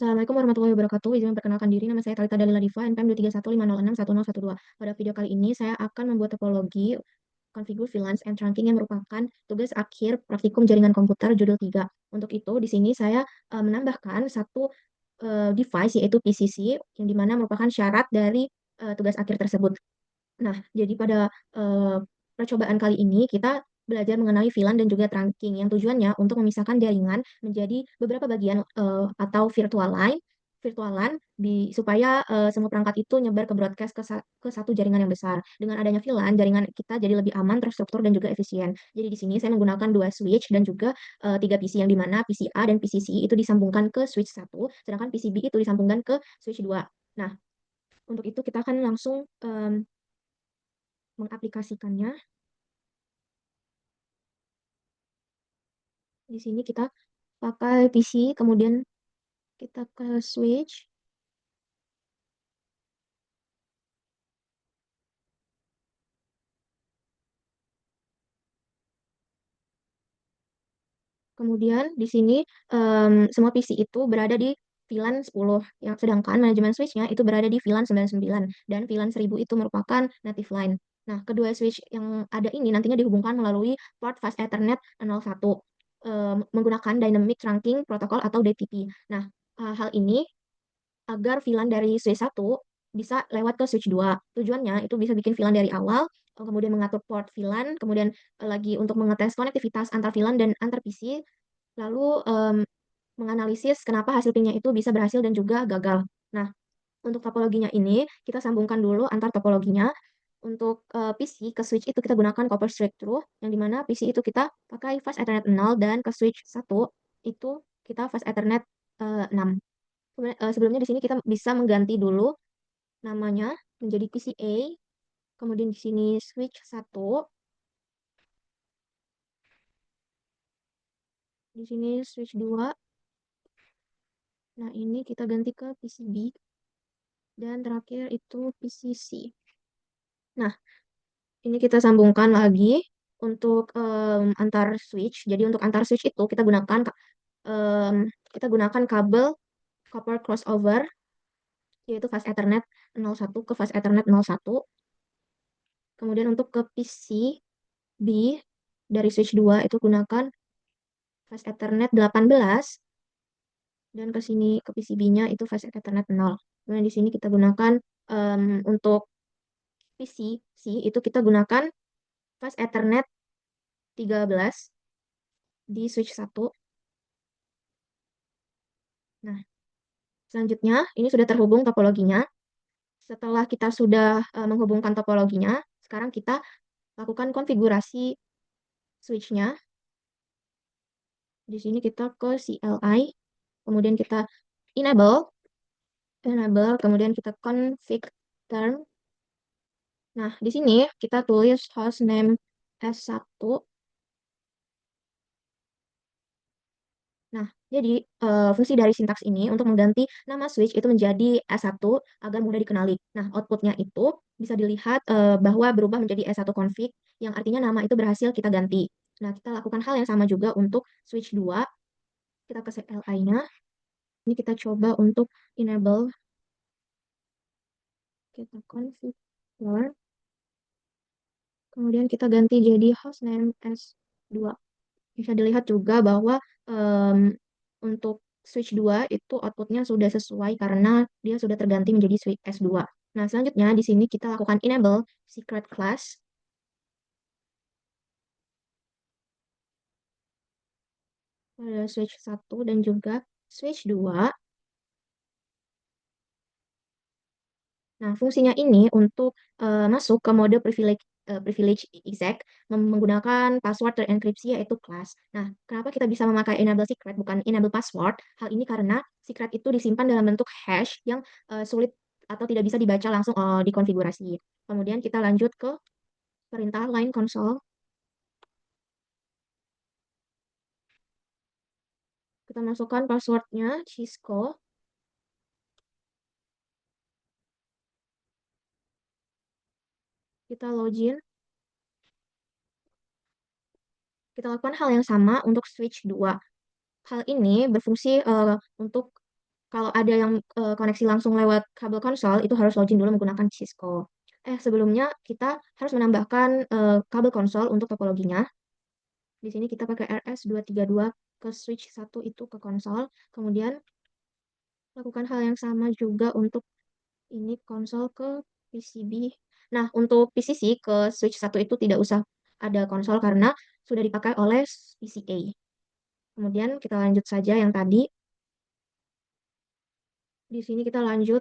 Assalamualaikum warahmatullahi wabarakatuh. Izin memperkenalkan diri, nama saya Talita Dalila Diva, NPM 23150611012. Pada video kali ini, saya akan membuat topologi configure VLANs and trunking yang merupakan tugas akhir praktikum jaringan komputer judul 3. Untuk itu, di sini saya menambahkan satu device, yaitu PCC, yang dimana merupakan syarat dari tugas akhir tersebut. Nah, jadi pada eh, percobaan kali ini kita belajar mengenai VLAN dan juga trunking yang tujuannya untuk memisahkan jaringan menjadi beberapa bagian atau virtual LAN supaya semua perangkat itu nyebar ke broadcast ke satu jaringan yang besar. Dengan adanya VLAN, jaringan kita jadi lebih aman, terstruktur dan juga efisien. Jadi di sini saya menggunakan dua switch dan juga tiga PC yang dimana PC A dan PC C itu disambungkan ke switch satu, sedangkan PC B itu disambungkan ke switch 2. Nah, untuk itu kita akan langsung mengaplikasikannya. Di sini kita pakai PC, kemudian kita ke switch, kemudian di sini semua PC itu berada di VLAN 10, yang sedangkan manajemen switch-nya itu berada di VLAN 99, dan VLAN 1000 itu merupakan native line. Nah, kedua switch yang ada ini nantinya dihubungkan melalui port Fast Ethernet 01 menggunakan Dynamic Trunking Protocol atau DTP. Nah, hal ini agar VLAN dari switch satu bisa lewat ke switch 2. Tujuannya itu bisa bikin VLAN dari awal, kemudian mengatur port VLAN, kemudian lagi untuk mengetes konektivitas antar VLAN dan antar PC, lalu menganalisis kenapa hasil pingnya itu bisa berhasil dan juga gagal. Nah, untuk topologinya ini, kita sambungkan dulu antar topologinya. Untuk PC ke switch itu kita gunakan copper straight through, yang dimana PC itu kita pakai fast Ethernet 0 dan ke switch satu itu kita fast Ethernet 6. Sebelumnya di sini kita bisa mengganti dulu namanya menjadi PCA, kemudian di sini switch satu, di sini switch 2. Nah, ini kita ganti ke PCB dan terakhir itu PCC. Nah, ini kita sambungkan lagi untuk antar switch. Jadi untuk antar switch itu em, kita gunakan kabel copper crossover, yaitu fast Ethernet 01 ke fast Ethernet 01. Kemudian untuk ke PCB dari switch 2 itu gunakan fast Ethernet 18, dan ke sini ke PCB-nya itu fast Ethernet 0. Kemudian di sini kita gunakan untuk PCC itu kita gunakan fast Ethernet 13 di switch satu. Nah, selanjutnya ini sudah terhubung topologinya. Setelah kita sudah menghubungkan topologinya, sekarang kita lakukan konfigurasi switch-nya. Di sini kita ke CLI, kemudian kita enable, kemudian kita config term. Nah, di sini kita tulis hostname S1. Nah, jadi fungsi dari sintaks ini untuk mengganti nama switch itu menjadi S1 agar mudah dikenali. Nah, outputnya itu bisa dilihat bahwa berubah menjadi S1 config, yang artinya nama itu berhasil kita ganti. Nah, kita lakukan hal yang sama juga untuk switch 2. Kita ke CLI-nya. Ini kita coba untuk enable. Kita configure. Kemudian kita ganti jadi hostname S2. Bisa dilihat juga bahwa em, untuk switch 2 itu outputnya sudah sesuai karena dia sudah terganti menjadi switch S2. Nah, selanjutnya di sini kita lakukan enable secret class pada switch satu dan juga switch 2. Nah, fungsinya ini untuk masuk ke mode privilege exec menggunakan password terenkripsi yaitu class. Nah, kenapa kita bisa memakai enable secret bukan enable password? Hal ini karena secret itu disimpan dalam bentuk hash yang sulit atau tidak bisa dibaca langsung di konfigurasi. Kemudian kita lanjut ke perintah line console. Kita masukkan passwordnya Cisco. Kita login. Kita lakukan hal yang sama untuk switch 2. Hal ini berfungsi untuk Kalau ada yang koneksi langsung lewat kabel konsol, itu harus login dulu menggunakan Cisco. Sebelumnya kita harus menambahkan kabel konsol untuk topologinya. Di sini kita pakai RS232 ke switch satu itu ke konsol. Kemudian lakukan hal yang sama juga untuk ini konsol ke PCB. Nah, untuk PCC ke switch satu itu tidak usah ada konsol karena sudah dipakai oleh PCA. Kemudian kita lanjut saja yang tadi. Di sini kita lanjut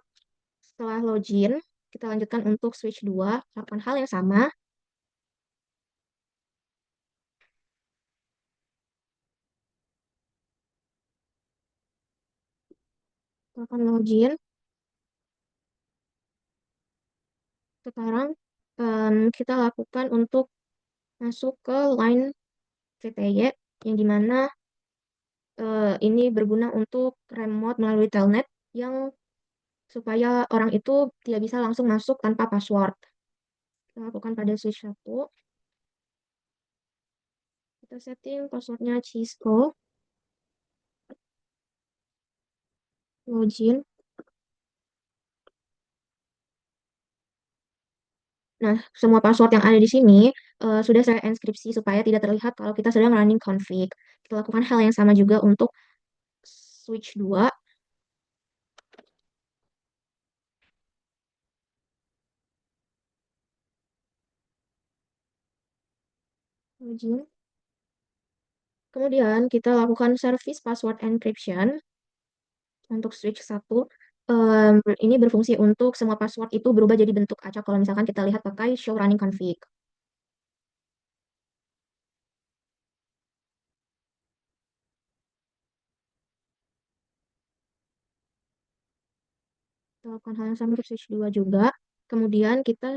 setelah login, kita lanjutkan untuk switch 2, lakukan hal yang sama. Lakukan login. Sekarang kita lakukan untuk masuk ke line VTY yang dimana ini berguna untuk remote melalui telnet yang supaya orang itu tidak bisa langsung masuk tanpa password. Kita lakukan pada switch satu. Kita setting passwordnya Cisco, login. Nah, semua password yang ada di sini sudah saya enkripsi supaya tidak terlihat kalau kita sedang running config. Kita lakukan hal yang sama juga untuk switch 2. Login. Kemudian kita lakukan service password encryption untuk switch satu. Ini berfungsi untuk semua password itu berubah jadi bentuk acak kalau misalkan kita lihat pakai show running config. Kita lakukan hal yang sama untuk switch 2 juga. Kemudian kita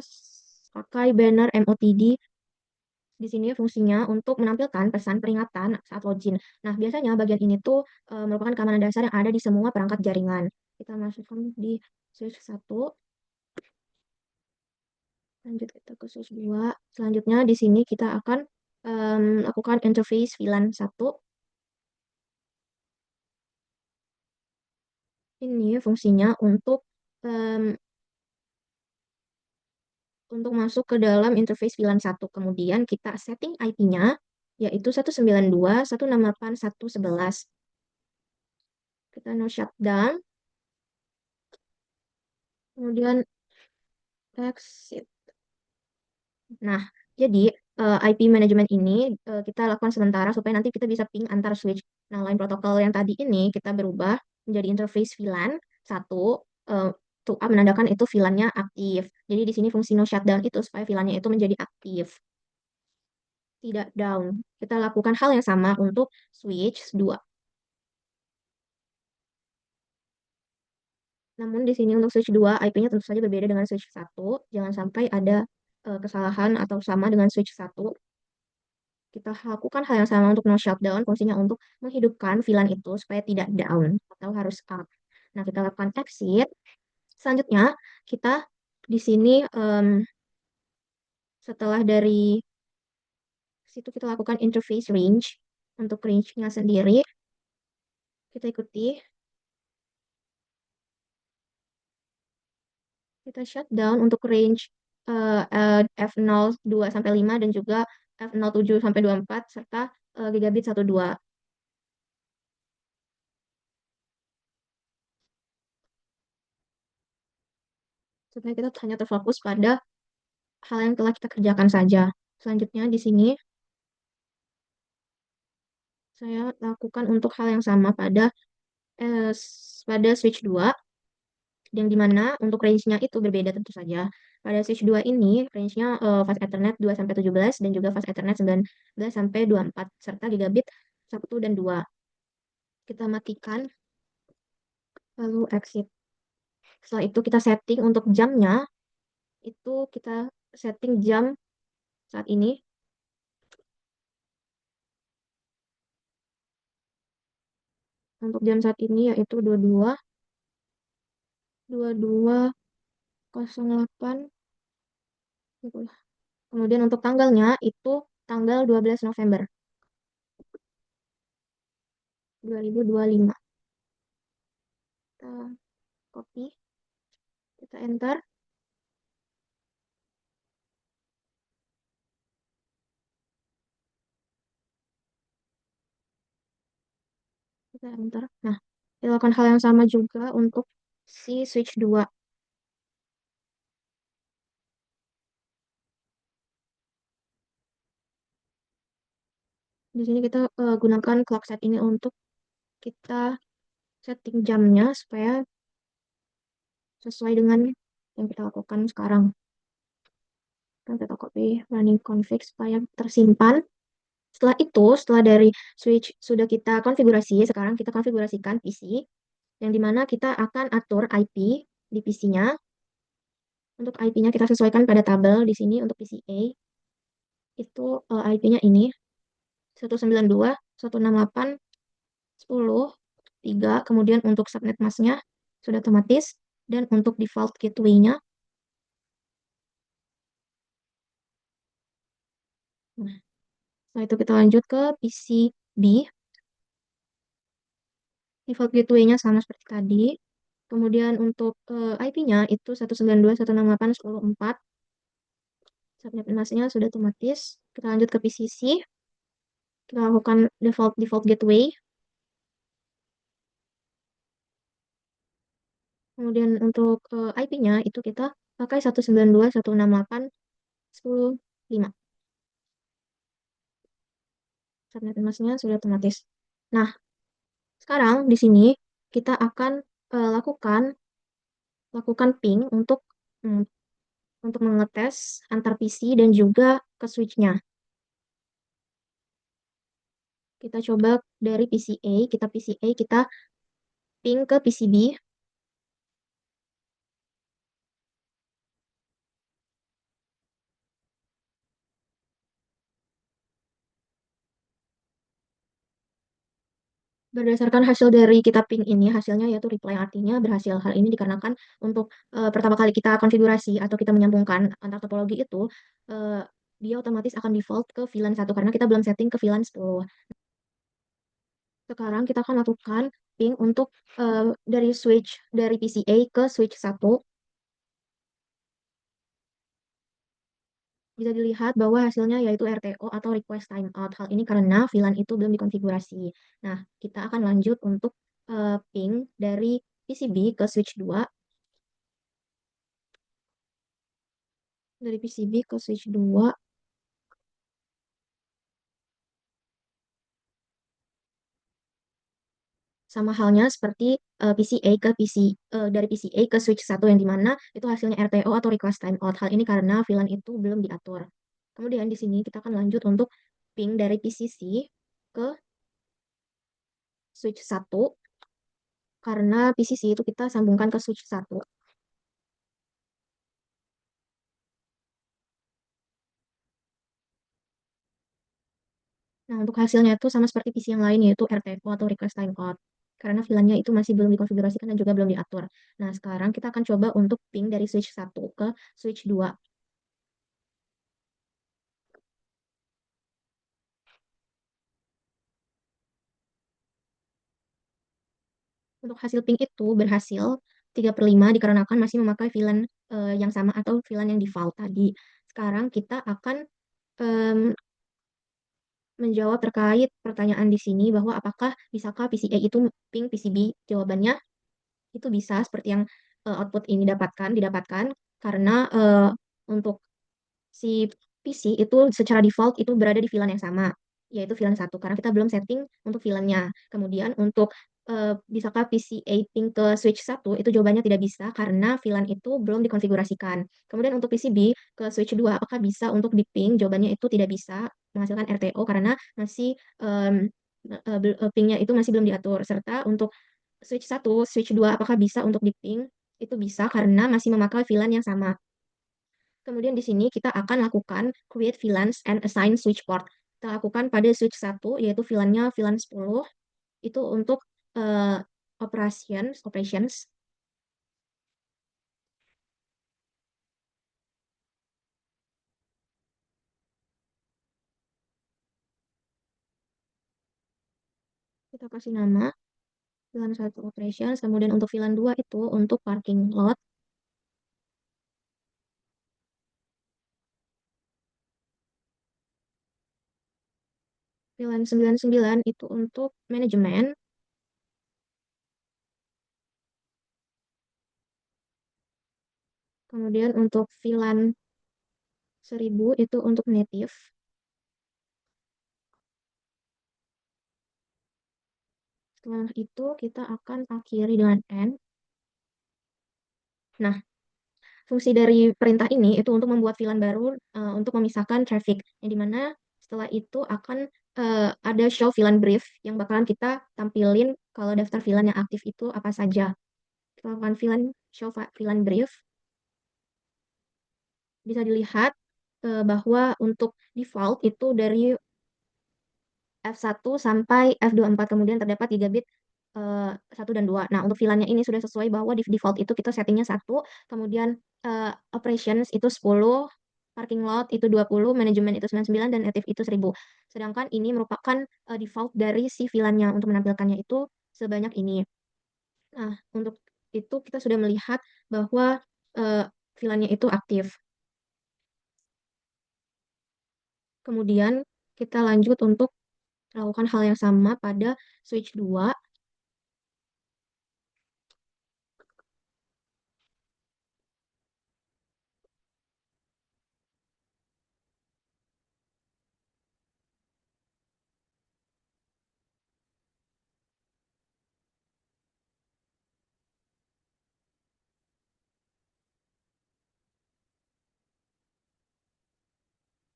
pakai banner MOTD. Di sini fungsinya untuk menampilkan pesan peringatan saat login. Nah, biasanya bagian ini tuh merupakan keamanan dasar yang ada di semua perangkat jaringan. Kita masukkan di switch satu. Lanjut kita ke switch 2. Selanjutnya di sini kita akan lakukan interface VLAN satu. Ini fungsinya em, untuk masuk ke dalam interface VLAN satu. Kemudian kita setting IP-nya yaitu 192.168.111. Kita no shutdown. Kemudian exit. Nah, jadi IP management ini kita lakukan sementara supaya nanti kita bisa ping antar switch. Nah, line protokol yang tadi ini kita berubah menjadi interface VLAN satu uh, to up menandakan itu VLAN-nya aktif. Jadi di sini fungsi no shutdown itu supaya VLAN-nya itu menjadi aktif, tidak down. Kita lakukan hal yang sama untuk switch 2. Namun di sini untuk switch 2 IP-nya tentu saja berbeda dengan switch satu. Jangan sampai ada kesalahan atau sama dengan switch satu. Kita lakukan hal yang sama untuk no shutdown, fungsinya untuk menghidupkan VLAN itu supaya tidak down atau harus up. Nah, kita lakukan exit. Selanjutnya, kita di sini setelah dari situ kita lakukan interface range. Untuk range-nya sendiri, kita ikuti. Kita shutdown untuk range F02 sampai 5 dan juga F07 sampai 24 serta gigabit 12. Supaya kita hanya terfokus pada hal yang telah kita kerjakan saja. Selanjutnya di sini saya lakukan untuk hal yang sama pada switch 2 yang dimana untuk range-nya itu berbeda tentu saja. Pada switch 2 ini range-nya fast Ethernet 2 sampai 17 dan juga fast Ethernet 19 sampai 24 serta gigabit 1 dan 2. Kita matikan lalu exit. Setelah itu kita setting untuk jamnya itu kita setting jam saat ini. Untuk jam saat ini yaitu 22.08. Kemudian untuk tanggalnya itu tanggal 12 November 2025. Kita copy, kita enter, kita enter. Nah, kita lakukan hal yang sama juga untuk si switch 2. Di sini kita gunakan clock set ini untuk kita setting jamnya supaya sesuai dengan yang kita lakukan sekarang. Kan kita copy running config supaya tersimpan. Setelah itu, setelah dari switch sudah kita konfigurasi, sekarang kita konfigurasikan PC, yang dimana kita akan atur IP di PC-nya. Untuk IP-nya kita sesuaikan pada tabel di sini untuk PCA. Itu IP-nya ini, 192.168.10.3. Kemudian untuk subnet mask-nya sudah otomatis. Dan untuk default gateway-nya, nah, setelah itu kita lanjut ke PCB. Default gateway-nya sama seperti tadi. Kemudian untuk IP-nya itu 192.168.10.4. Subnet mask-nya sudah otomatis. Kita lanjut ke PCC. Kita lakukan default gateway. Kemudian untuk IP-nya itu kita pakai 192.168.10.5. Subnet mask-nya sudah otomatis. Nah, sekarang di sini kita akan lakukan ping mm, untuk mengetes antar PC dan juga ke switch-nya. Kita coba dari PCA, kita ping ke PCB. Berdasarkan hasil dari kita ping ini, hasilnya yaitu reply, artinya berhasil. Hal ini dikarenakan untuk pertama kali kita konfigurasi atau kita menyambungkan antar topologi itu, eh, dia otomatis akan default ke VLAN 1 karena kita belum setting ke VLAN 10. Sekarang kita akan lakukan ping untuk dari switch dari PCA ke switch 1. Bisa dilihat bahwa hasilnya yaitu RTO atau request timeout. Hal ini karena VLAN itu belum dikonfigurasi. Nah, kita akan lanjut untuk ping dari PCB ke switch 2. Dari PCB ke switch 2. Sama halnya seperti PCA ke dari PCA ke switch 1 yang dimana itu hasilnya RTO atau request timeout. Hal ini karena VLAN itu belum diatur. Kemudian di sini kita akan lanjut untuk ping dari PCC ke switch 1 karena PCC itu kita sambungkan ke switch 1. Nah, untuk hasilnya itu sama seperti PC yang lain, yaitu RTO atau request timeout. Karena VLAN-nya itu masih belum dikonfigurasikan dan juga belum diatur. Nah, sekarang kita akan coba untuk ping dari switch 1 ke switch 2. Untuk hasil ping itu berhasil 3/5 dikarenakan masih memakai VLAN yang sama atau VLAN yang default tadi. Sekarang kita akan em, menjawab terkait pertanyaan di sini bahwa apakah bisakah PCA itu ping PCB? Jawabannya itu bisa seperti yang output ini didapatkan karena untuk si PC itu secara default itu berada di VLAN yang sama, yaitu VLAN 1 karena kita belum setting untuk VLAN-nya. Kemudian untuk bisakah PCA ping ke switch 1 itu jawabannya tidak bisa karena VLAN itu belum dikonfigurasikan. Kemudian untuk PCB ke switch 2 apakah bisa untuk di ping? Jawabannya itu tidak bisa menghasilkan RTO karena masih pingnya itu masih belum diatur. Serta untuk switch 1 switch 2 apakah bisa untuk di ping? Itu bisa karena masih memakai VLAN yang sama. Kemudian di sini kita akan lakukan create VLANs and assign switch port. Kita lakukan pada switch 1 yaitu VLAN-nya VLAN 10. Itu untuk eh, operations. Kita kasih nama. VLAN 1 operations, kemudian untuk VLAN 2 itu untuk parking lot, VLAN 99 itu untuk manajemen, kemudian untuk VLAN 1000 itu untuk native. Setelah itu kita akan akhiri dengan N. Nah, fungsi dari perintah ini itu untuk membuat VLAN baru untuk memisahkan traffic, yang dimana setelah itu akan ada show VLAN brief yang bakalan kita tampilin kalau daftar VLAN yang aktif itu apa saja. Kita lakukan show VLAN brief, bisa dilihat bahwa untuk default itu dari F1 sampai F24, kemudian terdapat gigabit 1 dan 2. Nah, untuk VLAN-nya ini sudah sesuai bahwa di default itu kita settingnya 1, kemudian operations itu 10, parking lot itu 20, manajemen itu 99, dan native itu 1000. Sedangkan ini merupakan default dari si VLAN-nya, untuk menampilkannya itu sebanyak ini. Nah, untuk itu kita sudah melihat bahwa VLAN-nya itu aktif. Kemudian kita lanjut untuk lakukan hal yang sama pada switch 2.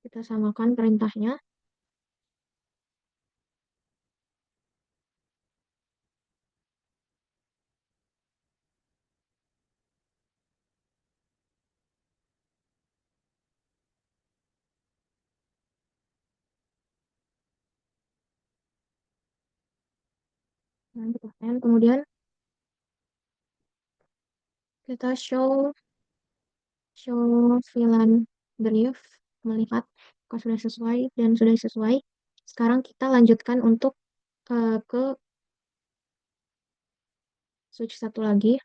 Kita samakan perintahnya. Nah, kita end. Kemudian kita show VLAN brief, melihat apakah sudah sesuai, dan sudah sesuai. Sekarang kita lanjutkan untuk ke switch satu lagi.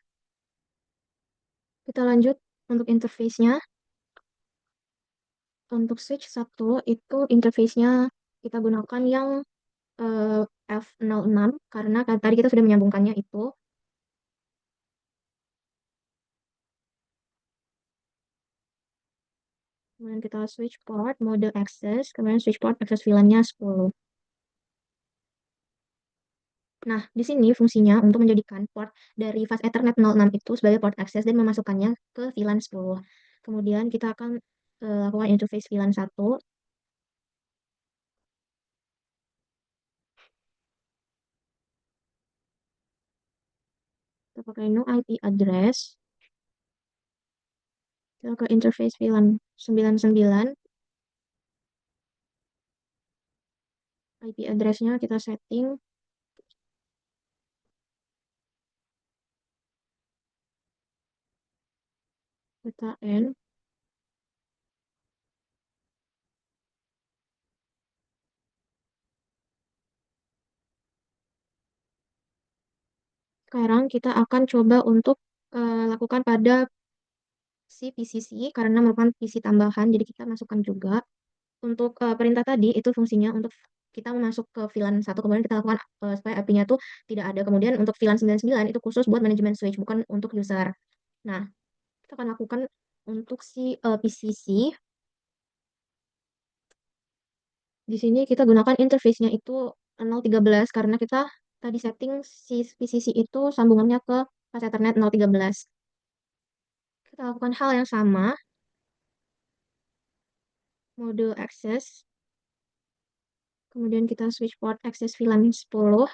Kita lanjut untuk interface-nya. Untuk switch satu itu interface-nya kita gunakan yang eh, F06, karena kan tadi kita sudah menyambungkannya itu. Kemudian kita switch port, mode access, kemudian switch port access VLAN-nya 10. Nah, di sini fungsinya untuk menjadikan port dari fast Ethernet 06 itu sebagai port access dan memasukkannya ke VLAN 10. Kemudian kita akan lakukan interface VLAN 1. Kita pakai no IP address. Kita ke interface VLAN 99. IP address-nya kita setting. Kita N. Sekarang kita akan coba untuk lakukan pada si PCC, karena merupakan PC tambahan, jadi kita masukkan juga. Untuk perintah tadi itu fungsinya untuk kita masuk ke VLAN satu, kemudian kita lakukan supaya IP-nya tuh tidak ada. Kemudian untuk VLAN 99 itu khusus buat manajemen switch, bukan untuk user. Nah, kita akan lakukan untuk si PCC. Di sini kita gunakan interface-nya itu 013, karena kita tadi setting si PCC itu sambungannya ke pas Ethernet 013. Kita lakukan hal yang sama, mode access. Kemudian kita switch port access VLAN 10.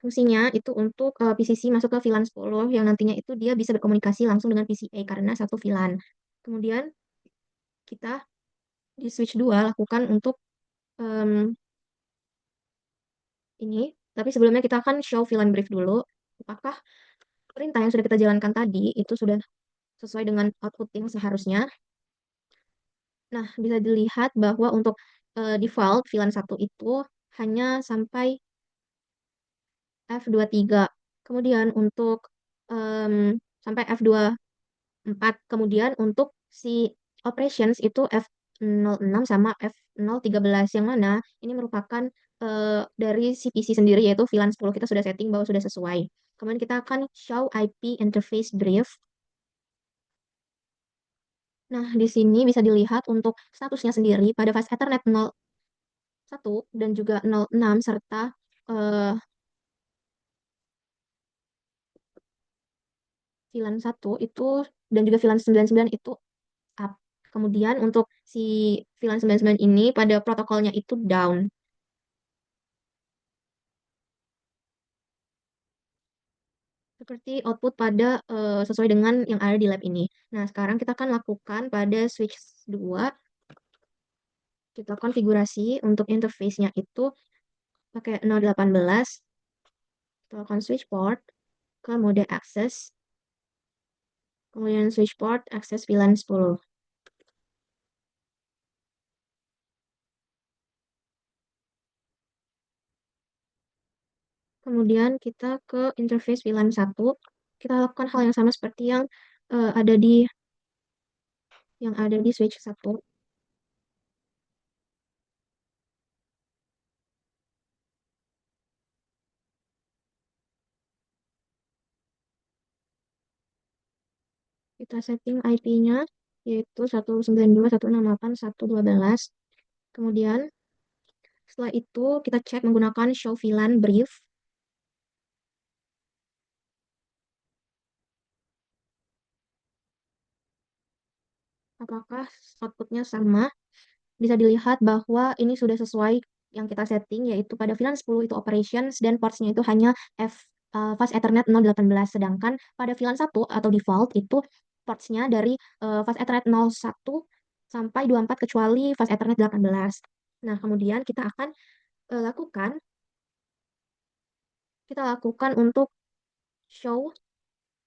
Fungsinya itu untuk PCC masuk ke VLAN 10, yang nantinya itu dia bisa berkomunikasi langsung dengan PCA karena satu VLAN. Kemudian kita di switch 2 lakukan untuk em, ini. Tapi sebelumnya kita akan show VLAN brief dulu. Apakah perintah yang sudah kita jalankan tadi itu sudah sesuai dengan output yang seharusnya. Nah, bisa dilihat bahwa untuk default VLAN 1 itu hanya sampai F23. Kemudian untuk sampai F24. Kemudian untuk si operations itu F06 sama F013 yang mana ini merupakan dari si PC sendiri yaitu VLAN 10 kita sudah setting bahwa sudah sesuai. Kemudian kita akan show IP interface brief. Nah, di sini bisa dilihat untuk statusnya sendiri pada fast Ethernet 01 dan juga 06 serta eh, VLAN 1 itu dan juga VLAN 99 itu up. Kemudian untuk si VLAN 99 ini pada protokolnya itu down. Seperti output pada sesuai dengan yang ada di lab ini. Nah, sekarang kita akan lakukan pada switch 2. Kita konfigurasi untuk interface-nya itu pakai 018. Kita lakukan switch port ke mode access. Kemudian switch port access VLAN 10. Kemudian kita ke interface VLAN 1. Kita lakukan hal yang sama seperti yang ada di switch 1. Kita setting IP-nya yaitu 192.168.112. Kemudian setelah itu kita cek menggunakan show VLAN brief. Apakah outputnya sama? Bisa dilihat bahwa ini sudah sesuai yang kita setting, yaitu pada VLAN 10 itu operations dan portsnya itu hanya fast Ethernet 018. Sedangkan pada VLAN 1 atau default itu portsnya dari fast Ethernet 01 sampai 24 kecuali fast Ethernet 18. Nah, kemudian eh, lakukan kita lakukan untuk show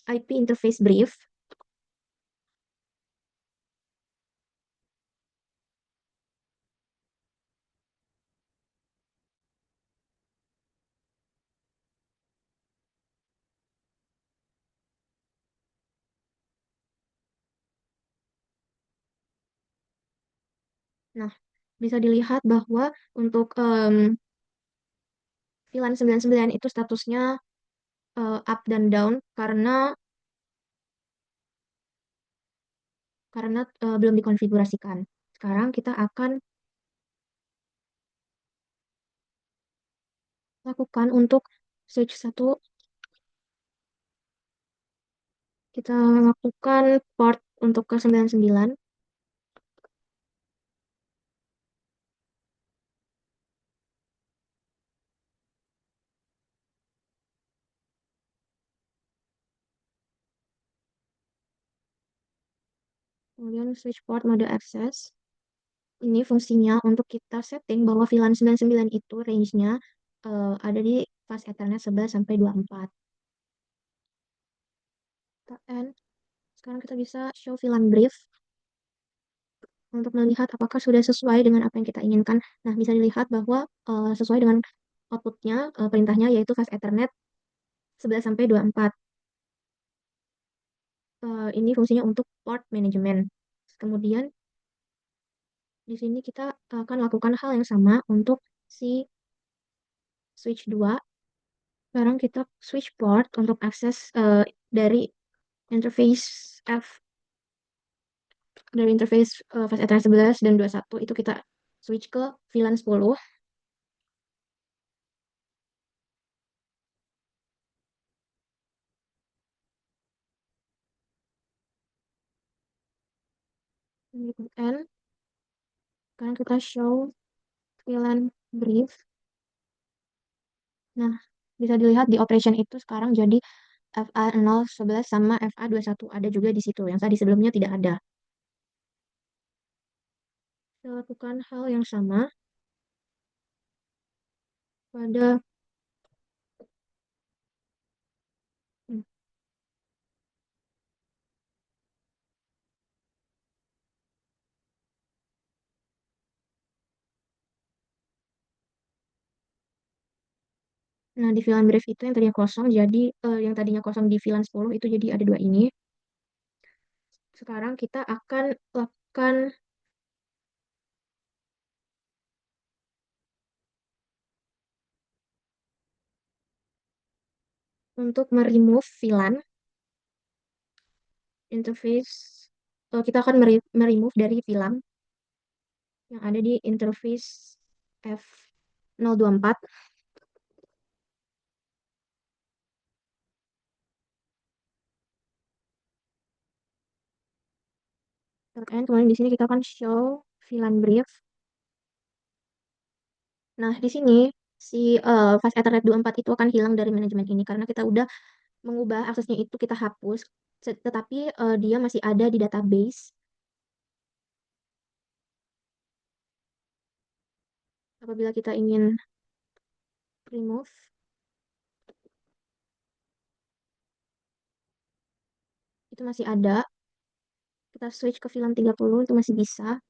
IP interface brief. Nah, bisa dilihat bahwa untuk VLAN 99 itu statusnya up dan down karena belum dikonfigurasikan. Sekarang kita akan lakukan untuk switch 1, kita lakukan port untuk ke 99. Kemudian switch port mode access. Ini fungsinya untuk kita setting bahwa VLAN 99 itu range-nya ada di fast Ethernet 11 sampai 24. Kita end. Sekarang kita bisa show VLAN brief untuk melihat apakah sudah sesuai dengan apa yang kita inginkan. Nah, bisa dilihat bahwa sesuai dengan outputnya, perintahnya yaitu fast Ethernet 11 sampai 24. Ini fungsinya untuk port management. Kemudian di sini kita akan lakukan hal yang sama untuk si switch 2. Sekarang kita switch port untuk akses dari interface F dari interface fast Ethernet 11 dan 21 itu kita switch ke VLAN 10. N. Sekarang kita show VLAN brief. Nah, bisa dilihat di operation itu sekarang jadi FA011 sama FA21 ada juga di situ yang tadi sebelumnya tidak ada. Kita lakukan hal yang sama pada hmm, Nah, di VLAN brief itu yang tadinya kosong, jadi yang tadinya kosong di VLAN 10 itu jadi ada dua ini. Sekarang kita akan lakukan untuk meremove VLAN interface. Kita akan meremove dari VLAN yang ada di interface F024. Dan kemudian di sini kita akan show VLAN brief. Nah, di sini si fast Ethernet 24 itu akan hilang dari manajemen ini karena kita udah mengubah aksesnya itu kita hapus, tetapi dia masih ada di database. Apabila kita ingin remove, itu masih ada. Kita switch ke VLAN 30 itu masih bisa.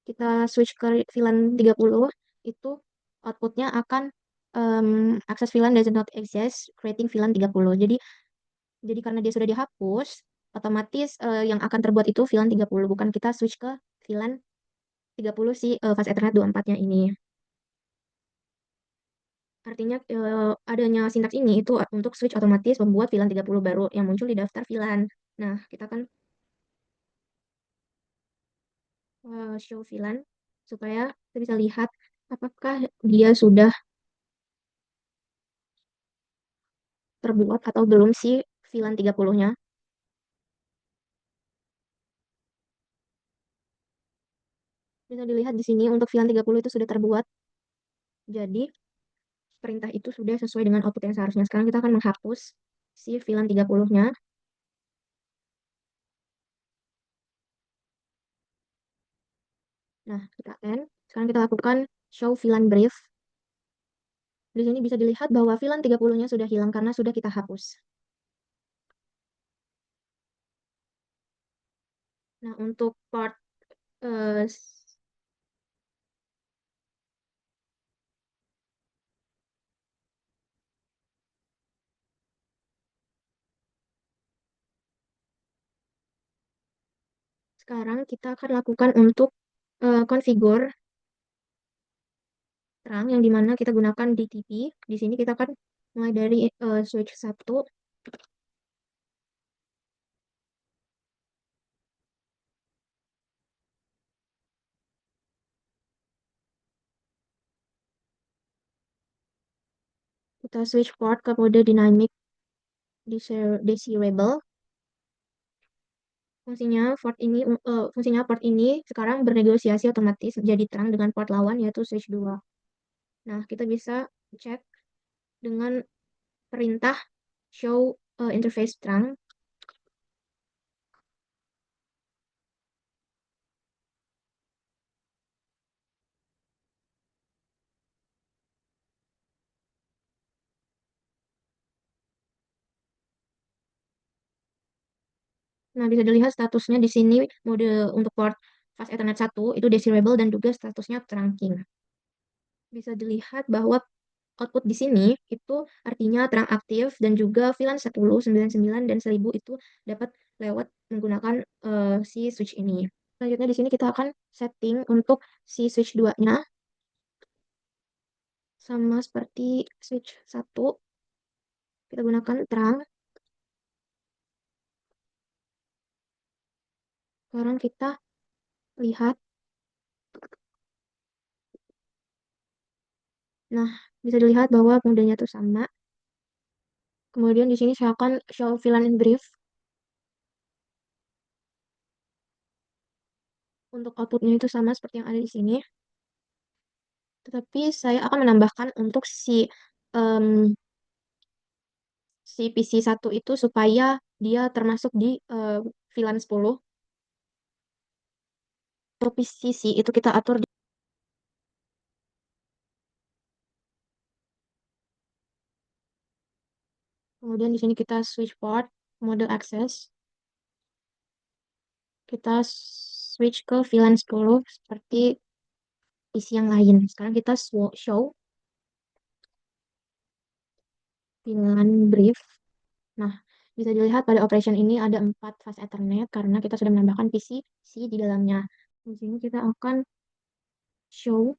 Kita switch ke VLAN 30 itu outputnya akan akses VLAN does not exist, creating VLAN 30. Jadi karena dia sudah dihapus, otomatis yang akan terbuat itu VLAN 30, bukan kita switch ke VLAN 30 si fast Ethernet 24-nya ini. Artinya adanya sintaks ini itu untuk switch otomatis membuat VLAN 30 baru yang muncul di daftar VLAN. Nah, kita akan show VLAN supaya kita bisa lihat apakah dia sudah terbuat atau belum si VLAN 30-nya. Bisa dilihat di sini untuk VLAN 30 itu sudah terbuat. Jadi, perintah itu sudah sesuai dengan output yang seharusnya. Sekarang kita akan menghapus si VLAN 30-nya. Nah, kita end. Sekarang kita lakukan show VLAN brief. Di sini bisa dilihat bahwa VLAN 30-nya sudah hilang karena sudah kita hapus. Nah, untuk part eh, sekarang kita akan lakukan untuk configure terang yang dimana kita gunakan DTP. Di sini kita akan mulai dari switch 1. Kita switch port ke mode dynamic desirable. Fungsinya port ini sekarang bernegosiasi otomatis jadi terang dengan port lawan yaitu switch 2. Nah, kita bisa cek dengan perintah show interface terang. Nah, bisa dilihat statusnya di sini mode untuk port fast Ethernet 1 itu desirable dan juga statusnya trunking. Bisa dilihat bahwa output di sini itu artinya terang aktif dan juga VLAN 10, 99 dan 1000 itu dapat lewat menggunakan si switch ini. Selanjutnya di sini kita akan setting untuk si switch 2-nya sama seperti switch 1. Kita gunakan terang. Sekarang kita lihat. Nah, bisa dilihat bahwa modenya itu sama. Kemudian di sini saya akan show VLAN in brief. Untuk outputnya itu sama seperti yang ada di sini. Tetapi saya akan menambahkan untuk em, si PC1 itu supaya dia termasuk di VLAN 10. Untuk PC itu kita atur kemudian di sini kita switch port, mode access. Kita switch ke VLAN 10 seperti PC yang lain. Sekarang kita show VLAN brief. Nah, bisa dilihat pada operation ini ada 4 fast Ethernet karena kita sudah menambahkan PC di dalamnya. Di sini kita akan show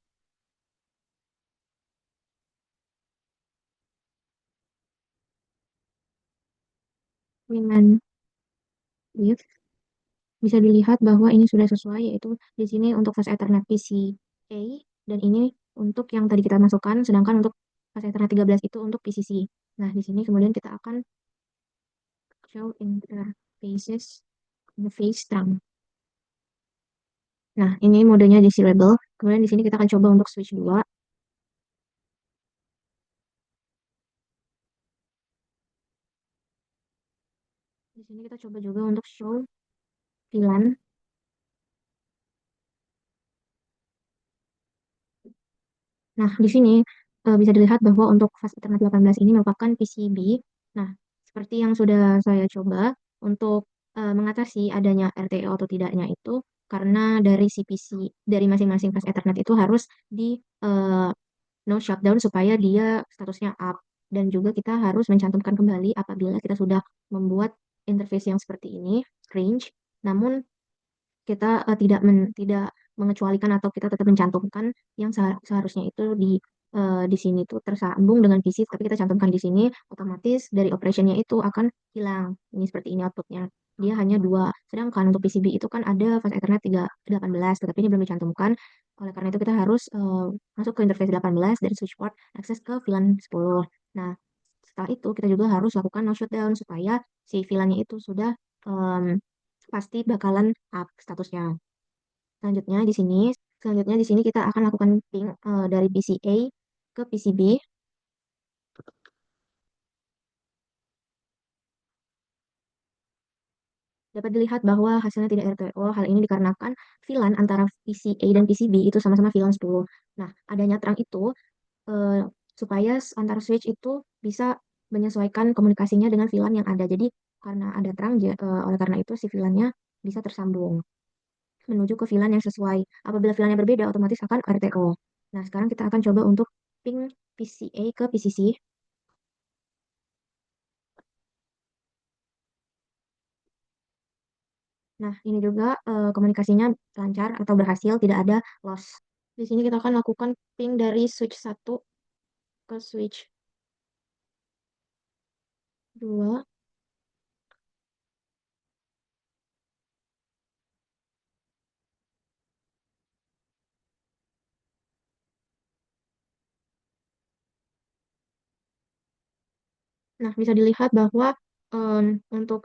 VLAN brief. Bisa dilihat bahwa ini sudah sesuai, yaitu di sini untuk fast Ethernet PCA dan ini untuk yang tadi kita masukkan, sedangkan untuk fast Ethernet 13 itu untuk PCC. Nah, di sini kemudian kita akan show interfaces interface terang. Nah, ini modenya desirable. Kemudian di sini kita akan coba untuk switch 2. Di sini kita coba juga untuk show VLAN. Nah, di sini bisa dilihat bahwa untuk fast Ethernet 18 ini merupakan PCB. Nah, seperti yang sudah saya coba untuk mengatasi adanya RTO atau tidaknya itu karena dari CPC dari masing-masing fast Ethernet itu harus di no shutdown supaya dia statusnya up dan juga kita harus mencantumkan kembali apabila kita sudah membuat interface yang seperti ini range. Namun kita tidak mengecualikan atau kita tetap mencantumkan yang seharusnya itu di sini tuh tersambung dengan PC, tapi kita cantumkan di sini, otomatis dari operationnya itu akan hilang. Ini seperti ini outputnya. Dia hanya dua. Sedangkan untuk PCB itu kan ada fast Ethernet 318, tetapi ini belum dicantumkan. Oleh karena itu kita harus masuk ke interface 18 dari switch port akses ke VLAN 10. Nah, setelah itu kita juga harus lakukan no shutdown supaya si VLAN-nya itu sudah em, pasti bakalan up statusnya. Selanjutnya di sini, selanjutnya di sini kita akan lakukan ping dari PCA ke PCB. Dapat dilihat bahwa hasilnya tidak RTO. Hal ini dikarenakan VLAN antara PCA dan PCB itu sama-sama VLAN 10. Nah, adanya terang itu eh, supaya antar switch itu bisa menyesuaikan komunikasinya dengan VLAN yang ada. Jadi karena ada terang, oleh karena itu si VLAN-nya bisa tersambung menuju ke VLAN yang sesuai. Apabila VLAN yang berbeda, otomatis akan RTO. Nah, sekarang kita akan coba untuk ping PCA ke PCC. Nah, ini juga komunikasinya lancar atau berhasil, tidak ada loss. Di sini kita akan lakukan ping dari switch satu ke switch 2. Nah, bisa dilihat bahwa untuk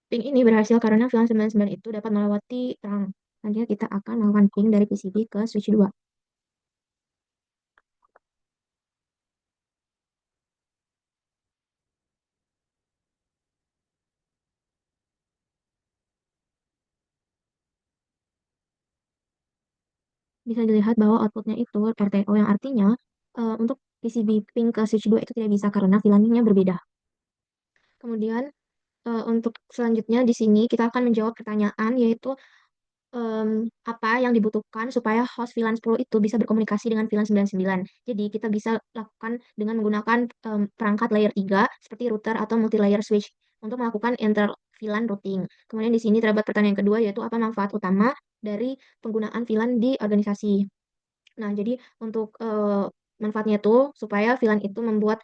ping ini berhasil karena VLAN 99 itu dapat melewati terang. Nantinya kita akan melakukan ping dari PCB ke switch 2. Bisa dilihat bahwa outputnya itu RTO yang artinya untuk PCB ping ke switch 2 itu tidak bisa karena VLAN-nya berbeda. Kemudian untuk selanjutnya di sini kita akan menjawab pertanyaan yaitu apa yang dibutuhkan supaya host VLAN 10 itu bisa berkomunikasi dengan VLAN 99. Jadi kita bisa lakukan dengan menggunakan perangkat layer 3 seperti router atau multi-layer switch untuk melakukan inter VLAN routing. Kemudian di sini terdapat pertanyaan kedua yaitu apa manfaat utama dari penggunaan VLAN di organisasi. Nah, jadi untuk manfaatnya tuh supaya VLAN itu membuat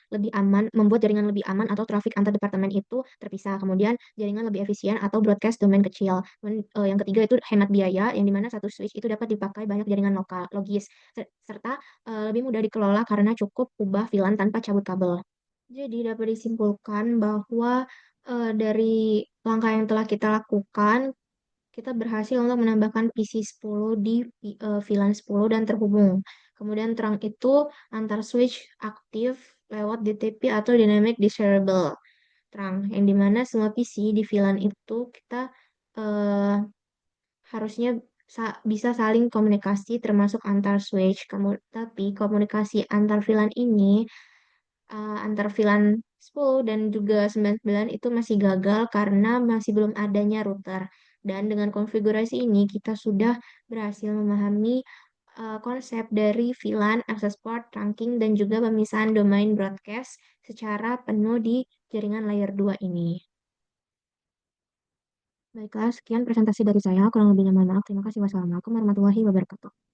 jaringan lebih aman atau trafik antar departemen itu terpisah. Kemudian jaringan lebih efisien atau broadcast domain kecil. Kemudian, yang ketiga itu hemat biaya, yang dimana satu switch itu dapat dipakai banyak jaringan lokal, logis, serta lebih mudah dikelola karena cukup ubah VLAN tanpa cabut kabel. Jadi dapat disimpulkan bahwa dari langkah yang telah kita lakukan, kita berhasil untuk menambahkan PC 10 di VLAN 10 dan terhubung. Kemudian terang itu antar switch aktif lewat DTP atau Dynamic Desirable terang, yang dimana semua PC di VLAN itu kita eh, harusnya bisa saling komunikasi termasuk antar switch. Tapi komunikasi antar VLAN ini antar VLAN 10 dan juga 99 itu masih gagal karena masih belum adanya router. Dan dengan konfigurasi ini kita sudah berhasil memahami konsep dari VLAN, access port, trunking, dan juga pemisahan domain broadcast secara penuh di jaringan layer 2 ini. Baiklah, sekian presentasi dari saya. Kurang lebihnya mohon maaf. Terima kasih. Wassalamualaikum warahmatullahi wabarakatuh.